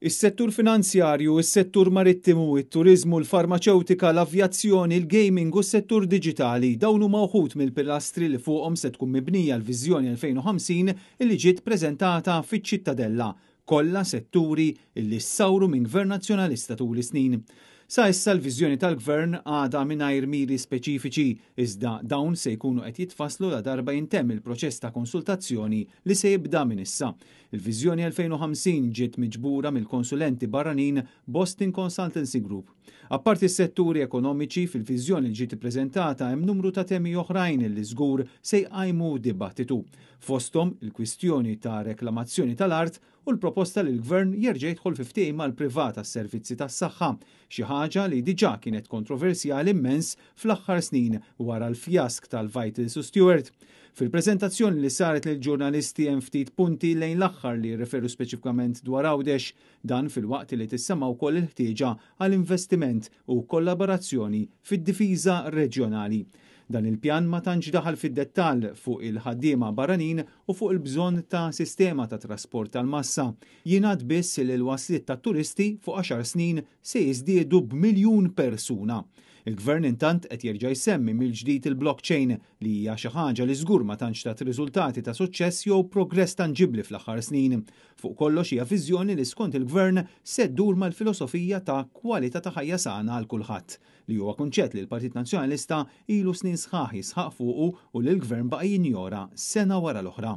Is-settur finanzjarju, is-settur marittimu, it-turiżmu, l-farmaceutika, l-avjazzjoni, il-gaming u s-settur diġitali dawn huma wħud mill-pilastri li fuqhom se tkun mibnija l-Viżjoni 2050 illi ġiet preżentata fiċ-Ċittadella, kollha setturi illi ssawru minn Gvern Nazzjonalista tul is-snin. Sa issa l-viżjoni tal-Gvern għadha mingħajr miri speċifiċi, iżda dawn se jkunu qed jitfasslu la darba jintemm il-proċess ta' konsultazzjoni li se jibda minn issa. Il-Viżjoni 2050 ġiet miġbura mill-konsulenti barranin Boston Consultancy Group. Apparti s-setturi ekonomiċi fil-viżjoni li ġiet ippreżentata hemm numru ta' temi oħrajn li żgur se jqajmu dibattitu. Fosthom il-kwistjoni ta' reklamazzjoni tal-art u l-proposta li l-Gvern jerġa' jidħol fi ftehim mal-privat tas-servizzi tas-saħħa, xi ħaġa li diġà kienet kontroversjali immens fl-aħħar snin wara l-fjask tal-Vital Stewart. Fil-preżentazzjoni li saret lil ġurnalisti hemm ftit punti lejn l-aħħar li jirreferu speċifikament dwar Għawdex, dan fil-waqt li tissemma wkoll il-ħtieġa għal investiment u kollaborazzjoni fid-difiża reġjonali. Dan il-pjan ma tantx daħal fid-dettall fuq il-ħaddiema barranin u fuq il-bżonn ta' sistema ta' trasport tal-massa. Jingħad biss li l-wasliet tat-turisti fuq 10 snin se jiżdiedu b'1,000,000 persuna. Il-Gvern intant qed jerġa' jsemmi mill-ġdid il-blockchain li hija xi ħaġa li żgur ma tantx tat riżultati ta' suċċess jew progress tanġibbli fl-aħħar snin. Fuq kollox hija viżjoni li skont il-Gvern se ddur mal-filosofija ta' kwalità ta' ħajja sana għal kulħadd, li huwa kunċett li l-Partit Nazzjonalista ilu snin sħaħ jisħaq fuqu u li l-Gvern baqa' jinjora sena wara l-oħra.